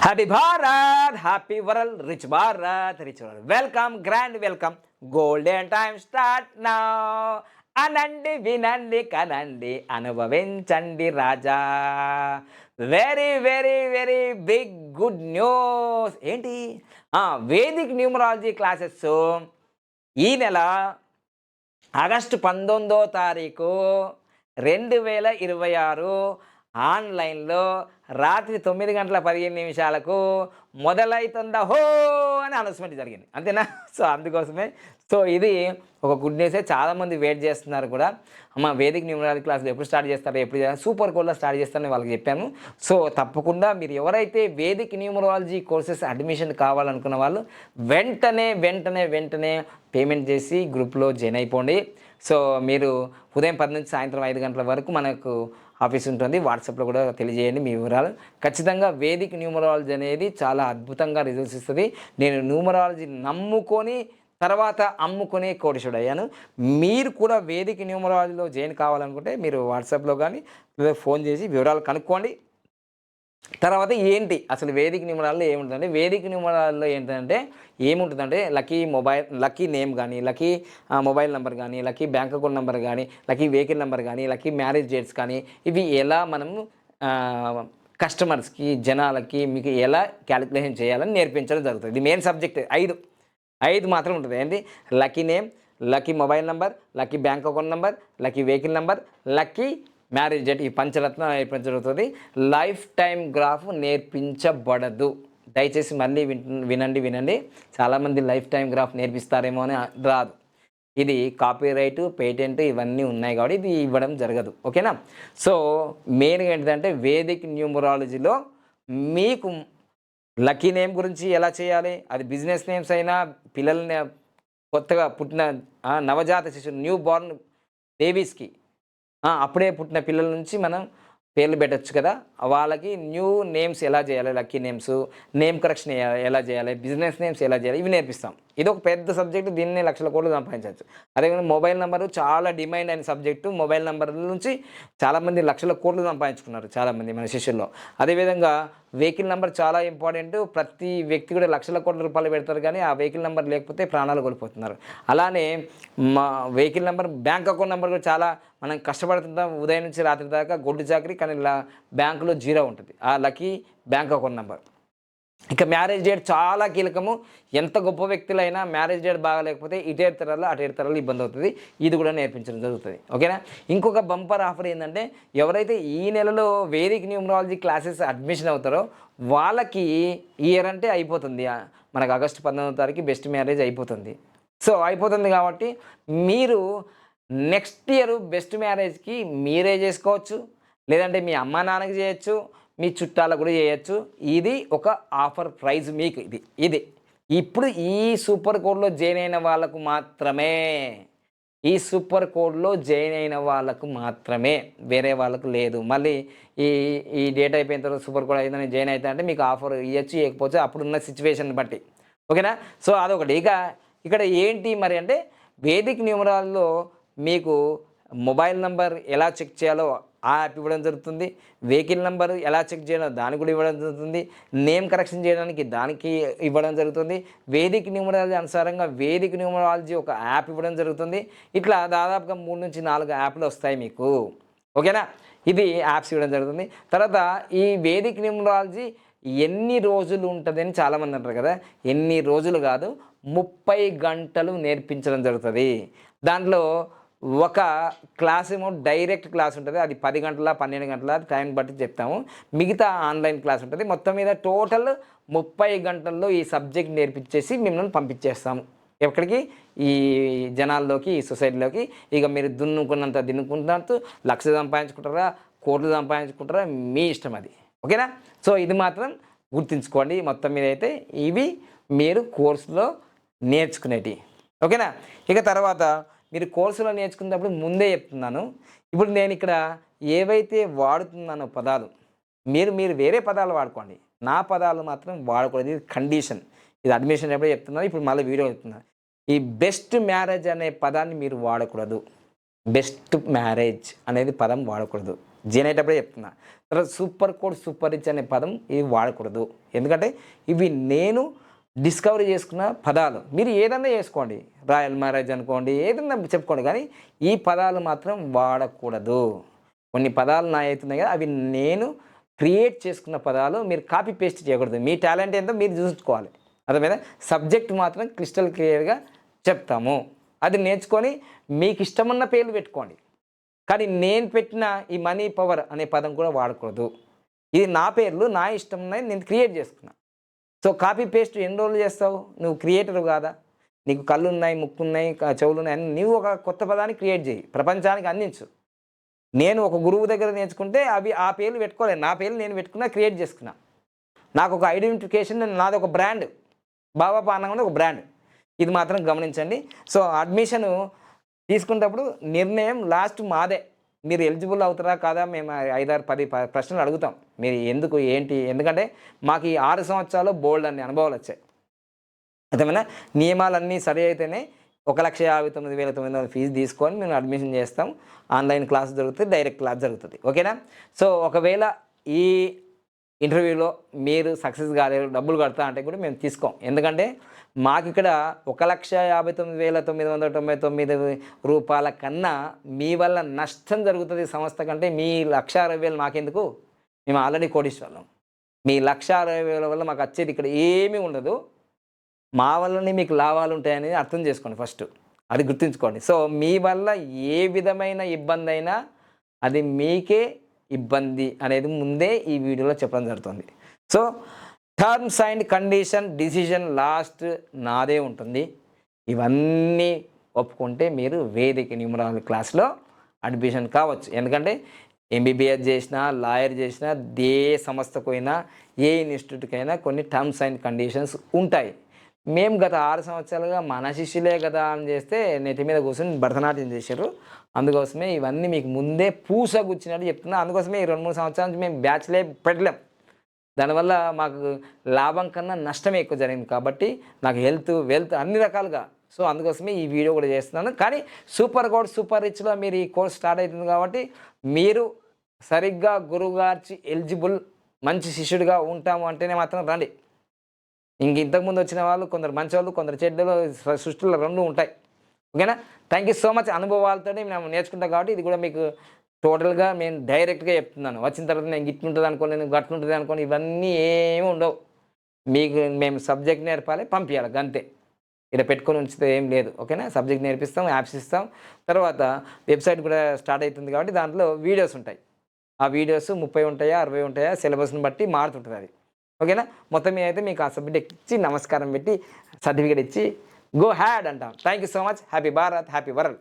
Happy Bharat, happy world, rich Bharat, rich world. Welcome, grand welcome. Golden time start now. అనండి, వినండి, కనండి, అనుభవించండి రాజా. Very very very big good news. ఏంటి? Vedic numerology classes ఈ నెల ఆగస్టు 19వ తారీఖు 2026 ఆన్లైన్లో రాత్రి 9:15 మొదలవుతుందా హో అని అనౌన్స్మెంట్ జరిగింది. అంతేనా? సో అందుకోసమే ఇది ఒక గుడ్ న్యూసే. చాలామంది వెయిట్ చేస్తున్నారు కూడా. అమ్మ వేదిక్ న్యూమరాలజీ క్లాసులు ఎప్పుడు స్టార్ట్ చేస్తారు, ఎప్పుడు సూపర్ కోడ్లో స్టార్ట్ చేస్తారని వాళ్ళకి చెప్పాను. సో తప్పకుండా మీరు ఎవరైతే వేదిక్ న్యూమరాలజీ కోర్సెస్ అడ్మిషన్ కావాలనుకున్న వాళ్ళు వెంటనే పేమెంట్ చేసి గ్రూప్లో జాయిన్ అయిపోండి. సో మీరు ఉదయం 10 నుంచి సాయంత్రం 5 గంటల వరకు మనకు ఆఫీస్ ఉంటుంది. వాట్సాప్లో కూడా తెలియజేయండి మీ వివరాలు. ఖచ్చితంగా వేదిక్ న్యూమరాలజీ అనేది చాలా అద్భుతంగా రిజల్ట్స్ ఇస్తుంది. నేను న్యూమరాలజీ నమ్ముకొని తర్వాత అమ్ముకునే కోటీశ్వరుడు అయ్యాను. మీరు కూడా వేదిక్ న్యూమరాలజీలో జాయిన్ కావాలనుకుంటే మీరు వాట్సాప్లో కానీ లేదా ఫోన్ చేసి వివరాలు కనుక్కోండి. తర్వాత ఏంటి అసలు వేదిక్ న్యూమరాల్లో ఏముంటుందంటే, వేదిక్ న్యూమరాల్లో ఏంటంటే ఏముంటుందంటే లక్కీ నేమ్ కానీ, లక్కీ మొబైల్ నెంబర్ కానీ, లక్కీ బ్యాంక్ అకౌంట్ నెంబర్ కానీ, లక్కీ వెహికల్ నెంబర్ కానీ, లక్కీ మ్యారేజ్ డేట్స్ కానీ, ఇవి ఎలా మనము కస్టమర్స్కి, జనాలకి మీకు ఎలా క్యాలిక్యులేషన్ చేయాలని నేర్పించడం జరుగుతుంది. ఇది మెయిన్ సబ్జెక్ట్. ఐదు మాత్రం ఉంటుంది. ఏంటి? Lucky name, lucky mobile number, lucky bank account number, lucky vehicle number, lucky marriage date. ఈ పంచరత్న నేర్పించబడుతుంది. లైఫ్ టైం గ్రాఫ్ నేర్పించబడదు. దయచేసి మళ్ళీ వినండి. చాలామంది లైఫ్ టైం గ్రాఫ్ నేర్పిస్తారేమో అని రాదు. ఇది కాపీరైట్, పేటెంట్ ఇవన్నీ ఉన్నాయి కాబట్టి ఇది ఇవ్వడం జరగదు. ఓకేనా? సో మెయిన్గా ఏంటంటే వేదిక్ న్యూమరాలజీలో మీకు లక్కీ నేమ్ గురించి ఎలా చేయాలి, అది బిజినెస్ నేమ్స్ అయినా, పిల్లల్ని కొత్తగా పుట్టిన నవజాత శిశువు, న్యూ బార్న్ బేబీస్కి, అప్పుడే పుట్టిన పిల్లల నుంచి మనం పేర్లు పెట్టచ్చు కదా, వాళ్ళకి న్యూ నేమ్స్ ఎలా చేయాలి, లక్కీ నేమ్స్, నేమ్ కరెక్షన్ ఎలా చేయాలి, బిజినెస్ నేమ్స్ ఎలా చేయాలి, ఇవి నేర్పిస్తాం. ఇది ఒక పెద్ద సబ్జెక్టు. దీన్ని లక్షల కోట్లు సంపాదించవచ్చు. అదేవిధంగా మొబైల్ నెంబరు చాలా డిమాండ్ అయిన సబ్జెక్టు. మొబైల్ నెంబర్ నుంచి చాలామంది లక్షల కోట్లు సంపాదించుకున్నారు చాలామంది మన శిష్యుల్లో. అదేవిధంగా వెహికల్ నెంబర్ చాలా ఇంపార్టెంట్. ప్రతి వ్యక్తి కూడా లక్షల కోట్ల రూపాయలు పెడతారు, కానీ ఆ వెహికల్ నెంబర్ లేకపోతే ప్రాణాలు కోల్పోతున్నారు. అలానే మా vehicle number, bank account number కూడా చాలా మనం కష్టపడుతుంటాం ఉదయం నుంచి రాత్రి దాకా గొడ్డు చాకరీ, కానీ బ్యాంకులో జీరో ఉంటుంది. ఆ లక్కీ బ్యాంక్ అకౌంట్ నెంబర్. ఇక మ్యారేజ్ డేట్ చాలా కీలకము. ఎంత గొప్ప వ్యక్తులైనా మ్యారేజ్ డేట్ బాగాలేకపోతే ఇటేడు తరాలు అటేడు తరాలు ఇబ్బంది అవుతుంది. ఇది కూడా నేర్పించడం జరుగుతుంది. ఓకేనా? ఇంకొక బంపర్ ఆఫర్ ఏంటంటే, ఎవరైతే ఈ నెలలో వేదిక్ న్యూమరాలజీ క్లాసెస్ అడ్మిషన్ అవుతారో వాళ్ళకి ఇయర్ అంటే అయిపోతుంది. మనకు ఆగస్టు 19వ తారీఖు బెస్ట్ మ్యారేజ్ అయిపోతుంది. సో అయిపోతుంది కాబట్టి మీరు నెక్స్ట్ ఇయర్ బెస్ట్ మ్యారేజ్కి మీరే చేసుకోవచ్చు, లేదంటే మీ అమ్మా నాన్నకి చేయొచ్చు, మీ చుట్టాలకు కూడా చేయొచ్చు. ఇది ఒక ఆఫర్ ప్రైజ్ మీకు. ఇది ఇప్పుడు ఈ సూపర్ కోడ్లో జాయిన్ అయిన వాళ్ళకు మాత్రమే. వేరే వాళ్ళకు లేదు. మళ్ళీ ఈ డేట్ అయిపోయిన తర్వాత సూపర్ కోడ్ అయిందని జాయిన్ అవుతా అంటే మీకు ఆఫర్ ఇవ్వచ్చు, ఇవ్వకపోతే అప్పుడున్న సిచ్యువేషన్ బట్టి. ఓకేనా? సో అదొకటి. ఇక్కడ ఏంటి మరి అంటే, వేదిక్ న్యూమరాల్లో మీకు మొబైల్ నెంబర్ ఎలా చెక్ చేయాలో ఆ యాప్ ఇవ్వడం జరుగుతుంది. వెహికల్ నెంబర్ ఎలా చెక్ చేయాలో దానికి కూడా ఇవ్వడం జరుగుతుంది. నేమ్ కరెక్షన్ చేయడానికి దానికి ఇవ్వడం జరుగుతుంది. వేదిక్ న్యూమరాలజీ అనుసారంగా వేదిక్ న్యూమరాలజీ ఒక యాప్ ఇవ్వడం జరుగుతుంది. ఇట్లా దాదాపుగా 3 నుంచి 4 యాప్లు వస్తాయి మీకు. ఓకేనా? ఇది యాప్స్ ఇవ్వడం జరుగుతుంది. తర్వాత ఈ వేదిక్ న్యూమరాలజీ ఎన్ని రోజులు ఉంటుంది అని చాలామంది అంటారు కదా. ఎన్ని రోజులు కాదు, 30 గంటలు నేర్పించడం జరుగుతుంది. దాంట్లో ఒక క్లాస్ ఏమో డైరెక్ట్ క్లాస్ ఉంటుంది. అది 10 గంటల 12 గంటల టైం బట్టి చెప్తాము. మిగతా ఆన్లైన్ క్లాస్ ఉంటుంది. మొత్తం మీద టోటల్ 30 గంటల్లో ఈ సబ్జెక్ట్ నేర్పించేసి మిమ్మల్ని పంపించేస్తాము. ఎక్కడికి? ఈ జనాల్లోకి, ఈ సొసైటీలోకి. ఇక మీరు దున్నుకున్నట్టు లక్ష సంపాదించుకుంటారా, కోట్లు సంపాదించుకుంటారా, మీ ఇష్టం అది. ఓకేనా? సో ఇది మాత్రం గుర్తుంచుకోండి. మొత్తం మీద అయితే ఇవి మీరు కోర్సులో నేర్చుకునేటివి. ఓకేనా? ఇక తర్వాత మీరు కోర్సులో నేర్చుకున్నప్పుడు ముందే చెప్తున్నాను. ఇప్పుడు నేను ఇక్కడ ఏవైతే వాడుతున్నానో పదాలు, మీరు వేరే పదాలు వాడుకోండి. నా పదాలు మాత్రం వాడకూడదు. ఇది కండిషన్. ఇది అడ్మిషన్ ఎప్పుడో చెప్తున్నాను, ఇప్పుడు మళ్ళీ వీడియో చెప్తున్నాను. ఈ బెస్ట్ మ్యారేజ్ అనే పదాన్ని మీరు వాడకూడదు. బెస్ట్ మ్యారేజ్ అనేది పదం వాడకూడదు. జీన్ అయ్యేటప్పుడే చెప్తున్నా. తర్వాత సూపర్ కోడ్, సూపర్ రిచ్ అనే పదం ఇవి వాడకూడదు. ఎందుకంటే ఇవి నేను డిస్కవరీ చేసుకున్న పదాలు. మీరు ఏదన్నా చేసుకోండి, రాయల్ మ్యారేజ్ అనుకోండి, ఏదన్నా చెప్పుకోండి, కానీ ఈ పదాలు మాత్రం వాడకూడదు. కొన్ని పదాలు నా అవుతున్నాయి కదా, అవి నేను క్రియేట్ చేసుకున్న పదాలు. మీరు కాపీ పేస్ట్ చేయకూడదు. మీ టాలెంట్ ఏంటో మీరు చూసుకోవాలి. అర్థమైందా? సబ్జెక్ట్ మాత్రం క్రిస్టల్ క్లియర్గా చెప్తాము. అది నేర్చుకొని మీకు ఇష్టమున్న పేర్లు పెట్టుకోండి. కానీ నేను పెట్టిన ఈ మనీ పవర్ అనే పదం కూడా వాడకూడదు. ఇది నా పేర్లు, నా ఇష్టం ఉన్నాయి, నేను క్రియేట్ చేసుకున్నా. సో కాపీ పేస్ట్ ఎన్ని రోజులు చేస్తావు? నువ్వు క్రియేటర్ కాదా? నీకు కళ్ళు ఉన్నాయి, ముక్కు ఉన్నాయి, చెవులు ఉన్నాయి, అని నువ్వు ఒక కొత్త పదాన్ని క్రియేట్ చేయి, ప్రపంచానికి అందించు. నేను ఒక గురువు దగ్గర నేర్చుకుంటే అవి ఆ పేర్లు పెట్టుకోలేదు, నా పేర్లు నేను పెట్టుకున్నా, క్రియేట్ చేసుకున్నా. నాకు ఒక ఐడెంటిఫికేషన్, నాది ఒక బ్రాండ్, బాబా పానగం ఒక బ్రాండ్. ఇది మాత్రం గమనించండి. సో అడ్మిషను తీసుకునేటప్పుడు నిర్ణయం లాస్ట్ మాదే. మీరు ఎలిజిబుల్ అవుతారా కాదా మేము 5, 6, 10 ప్రశ్నలు అడుగుతాం. మీరు ఎందుకు ఏంటి, ఎందుకంటే మాకు ఈ 6 సంవత్సరాలు బోల్డ్ అన్ని అనుభవాలు వచ్చాయి. అర్థమైనా? నియమాలన్నీ సరి అయితేనే 1,59,900 ఫీజు తీసుకొని మేము అడ్మిషన్ చేస్తాం. ఆన్లైన్ క్లాస్ జరుగుతుంది, డైరెక్ట్ క్లాస్ జరుగుతుంది. ఓకేనా? సో ఒకవేళ ఈ ఇంటర్వ్యూలో మీరు సక్సెస్ కాలేరు, డబ్బులు కడతా అంటే కూడా మేము తీసుకోం. ఎందుకంటే మాకు ఇక్కడ 1,59,999 రూపాయల కన్నా మీ వల్ల నష్టం జరుగుతుంది సంస్థ కంటే. మీ 1,60,000 మాకెందుకు? మేము ఆల్రెడీ కోటీశ్వరులం. మీ 1,60,000 వల్ల మాకు వచ్చేది ఇక్కడ ఏమీ ఉండదు. మా వల్లనే మీకు లాభాలు ఉంటాయని అర్థం చేసుకోండి ఫస్ట్. అది గుర్తుంచుకోండి. సో మీ వల్ల ఏ విధమైన ఇబ్బంది అయినా అది మీకే ఇబ్బంది అనేది ముందే ఈ వీడియోలో చెప్పడం జరుగుతుంది. So terms and condition decision last నాదే ఉంటుంది. ఇవన్నీ ఒప్పుకుంటే మీరు వేదిక న్యూమరాలజీ క్లాస్లో అడ్మిషన్ కావచ్చు. ఎందుకంటే ఎంబీబీఎస్ చేసినా, లాయర్ చేసినా, ఏ సంస్థకు అయినా, ఏ ఇన్స్టిట్యూట్కి అయినా కొన్ని టర్మ్స్ అండ్ కండిషన్స్ ఉంటాయి. మేము గత 6 సంవత్సరాలుగా మన శిష్యులే కదా అని చేస్తే నెత్తి మీద కూర్చొని భరతనాట్యం చేశారు. అందుకోసమే ఇవన్నీ మీకు ముందే పూసగుచ్చినట్టు చెప్తున్నా. అందుకోసమే ఈ 2-3 సంవత్సరాల నుంచి మేము బ్యాచ్లే పెట్టలేం. దానివల్ల మాకు లాభం కన్నా నష్టమే ఎక్కువ జరిగింది. కాబట్టి నాకు హెల్త్, వెల్త్ అన్ని రకాలుగా. సో అందుకోసమే ఈ వీడియో కూడా చేస్తున్నాను. కానీ సూపర్ కోడ్, సూపర్ రిచ్లో మీరు ఈ కోర్స్ స్టార్ట్ అవుతుంది కాబట్టి మీరు సరిగ్గా గురువుగార్చి ఎలిజిబుల్ మంచి శిష్యుడిగా ఉంటాము అంటేనే మాత్రం రండి. ఇంతకుముందు వచ్చిన వాళ్ళు కొందరు మంచివాళ్ళు, కొందరు చెడ్డలు, సృష్టిలో 2 ఉంటాయి. ఓకేనా? Thank you so much. అనుభవాలతో మేము నేర్చుకుంటాం కాబట్టి ఇది కూడా మీకు టోటల్గా నేను డైరెక్ట్గా చెప్తున్నాను. వచ్చిన తర్వాత నేను గిట్లుంటుంది అనుకోని, నేను గట్లుంటుంది అనుకోని, ఇవన్నీ ఏమి ఉండవు. మీకు మేము సబ్జెక్ట్ నేర్పాలి, పంపించాలి, అంతే. ఇక్కడ పెట్టుకొని ఉంచితే ఏం లేదు. ఓకేనా? సబ్జెక్ట్ నేర్పిస్తాం, యాప్స్ ఇస్తాం. తర్వాత వెబ్సైట్ కూడా స్టార్ట్ అవుతుంది కాబట్టి దాంట్లో వీడియోస్ ఉంటాయి. ఆ వీడియోస్ 30 ఉంటాయా, 60 ఉంటాయా, సిలబస్ని బట్టి మారుతుంటుంది అది. ఓకేనా? మొత్తం మీద అయితే మీకు ఆ సబ్జెక్ట్ ఇచ్చి నమస్కారం పెట్టి సర్టిఫికేట్ ఇచ్చి గో హ్యాడ్ అంటాం. Thank you so much. Happy Bharat, happy world.